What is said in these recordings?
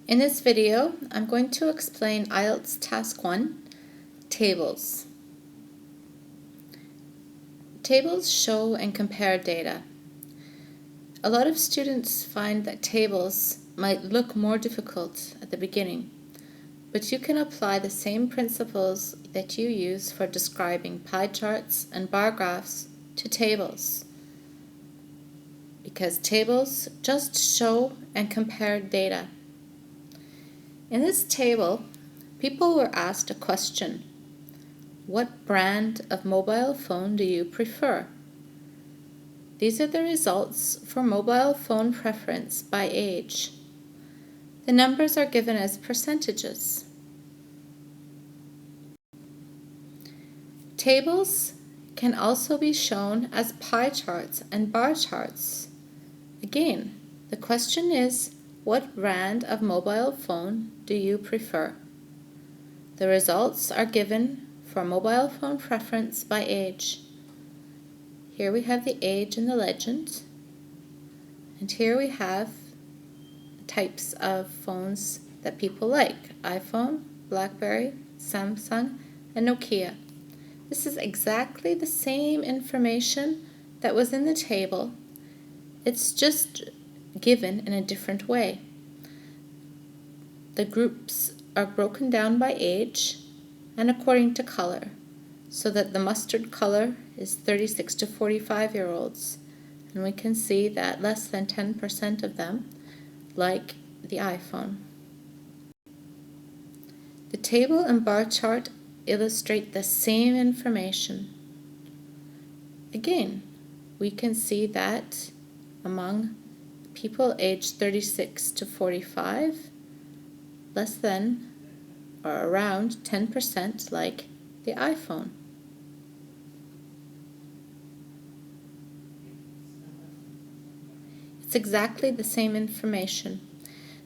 In this video, I'm going to explain IELTS Task 1, Tables. Tables show and compare data. A lot of students find that tables might look more difficult at the beginning, but you can apply the same principles that you use for describing pie charts and bar graphs to tables, because tables just show and compare data. In this table, people were asked a question: what brand of mobile phone do you prefer? These are the results for mobile phone preference by age. The numbers are given as percentages. Tables can also be shown as pie charts and bar charts. Again, the question is, what brand of mobile phone do you prefer? The results are given for mobile phone preference by age. Here we have the age in the legend, and here we have the types of phones that people like: iPhone, BlackBerry, Samsung, and Nokia. This is exactly the same information that was in the table. It's just given in a different way. The groups are broken down by age and according to color, so that the mustard color is 36 to 45-year-olds, and we can see that less than 10% of them like the iPhone. The table and bar chart illustrate the same information. Again, we can see that among people aged 36 to 45, less than or around 10% like the iPhone. It's exactly the same information.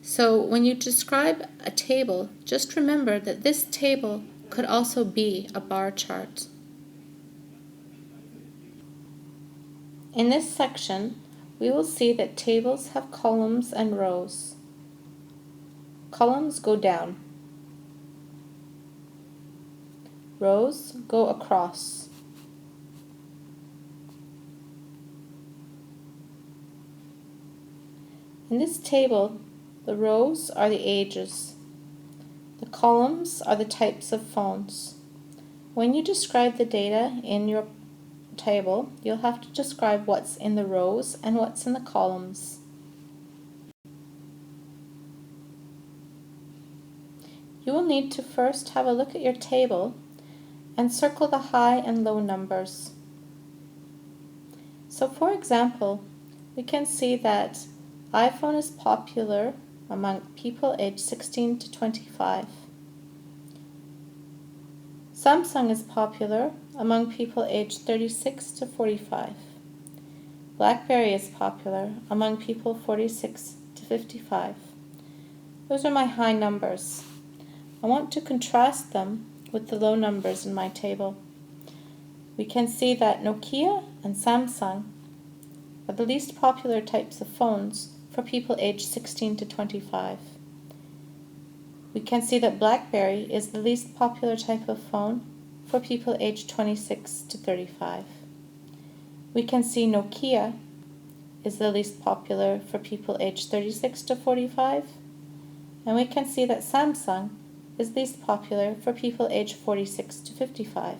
So when you describe a table, just remember that this table could also be a bar chart. In this section, we will see that tables have columns and rows. Columns go down. Rows go across. In this table, the rows are the ages. The columns are the types of phones. When you describe the data in your table, you'll have to describe what's in the rows and what's in the columns. You will need to first have a look at your table and circle the high and low numbers. So for example, we can see that iPhone is popular among people aged 16 to 25. Samsung is popular among people aged 36 to 45. BlackBerry is popular among people 46 to 55. Those are my high numbers. I want to contrast them with the low numbers in my table. We can see that Nokia and Samsung are the least popular types of phones for people aged 16 to 25. We can see that BlackBerry is the least popular type of phone for people aged 26 to 35. We can see Nokia is the least popular for people aged 36 to 45. And we can see that Samsung is least popular for people aged 46 to 55.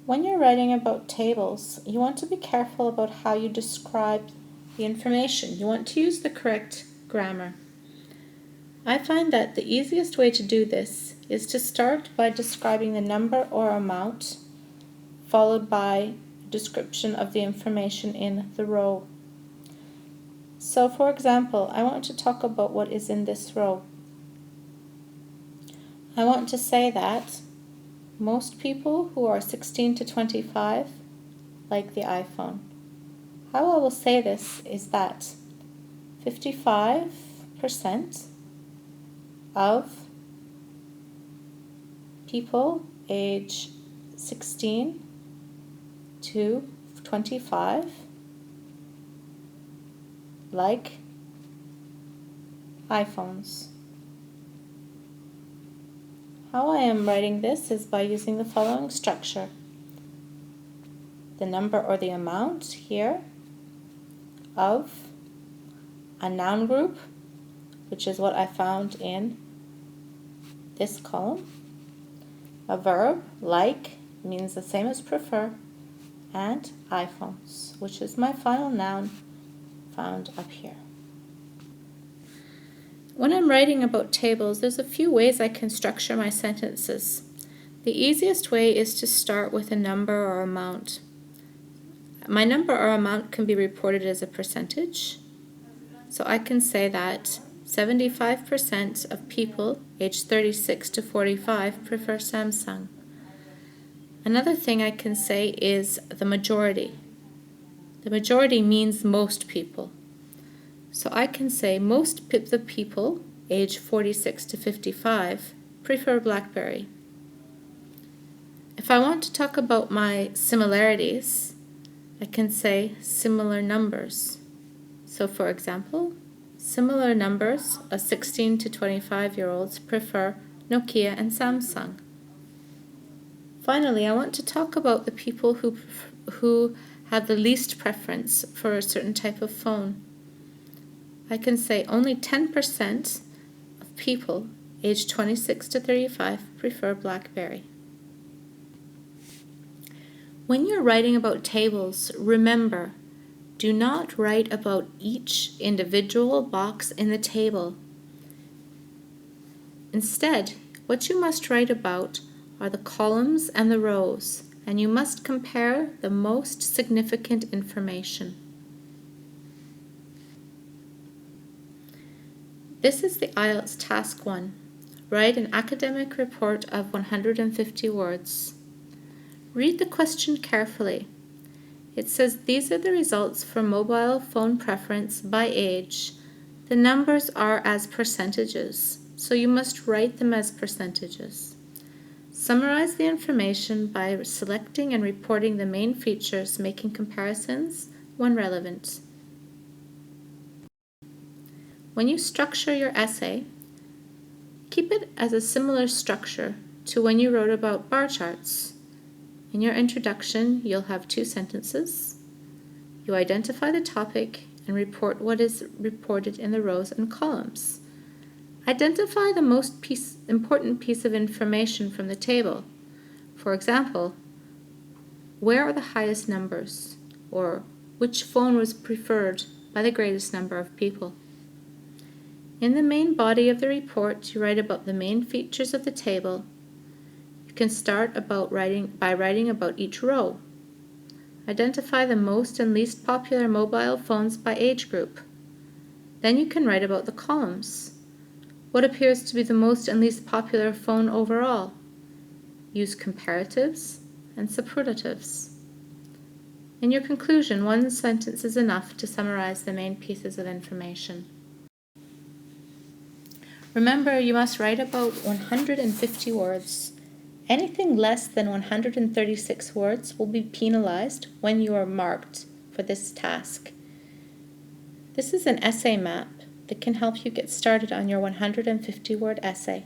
When you're writing about tables, you want to be careful about how you describe the information. You want to use the correct grammar. I find that the easiest way to do this is to start by describing the number or amount, followed by a description of the information in the row. So for example, I want to talk about what is in this row. I want to say that most people who are 16 to 25 like the iPhone. How I will say this is that 55% of people age 16 to 25 like iPhones. How I am writing this is by using the following structure. The number or the amount here of a noun group, which is what I found in this column. A verb, like, means the same as prefer, and iPhones, which is my final noun found up here. When I'm writing about tables, there's a few ways I can structure my sentences. The easiest way is to start with a number or amount. My number or amount can be reported as a percentage. So I can say that 75% of people aged 36 to 45 prefer Samsung. Another thing I can say is the majority. The majority means most people. So I can say most of the people aged 46 to 55 prefer BlackBerry. If I want to talk about my similarities, I can say similar numbers. So for example, similar numbers of 16 to 25-year-olds prefer Nokia and Samsung. Finally, I want to talk about the people who have the least preference for a certain type of phone. I can say only 10% of people aged 26 to 35 prefer BlackBerry. When you're writing about tables, remember, do not write about each individual box in the table. Instead, what you must write about are the columns and the rows, and you must compare the most significant information. This is the IELTS Task 1. Write an academic report of 150 words. Read the question carefully. It says these are the results for mobile phone preference by age. The numbers are as percentages, so you must write them as percentages. Summarize the information by selecting and reporting the main features, making comparisons when relevant. When you structure your essay, keep it as a similar structure to when you wrote about bar charts. In your introduction, you'll have 2 sentences. You identify the topic and report what is reported in the rows and columns. Identify the most important piece of information from the table. For example, where are the highest numbers? Or which phone was preferred by the greatest number of people? In the main body of the report, you write about the main features of the table. You can start by writing about each row. Identify the most and least popular mobile phones by age group. Then you can write about the columns. What appears to be the most and least popular phone overall? Use comparatives and superlatives. In your conclusion, 1 sentence is enough to summarize the main pieces of information. Remember, you must write about 150 words. Anything less than 136 words will be penalized when you are marked for this task. This is an essay map that can help you get started on your 150-word essay.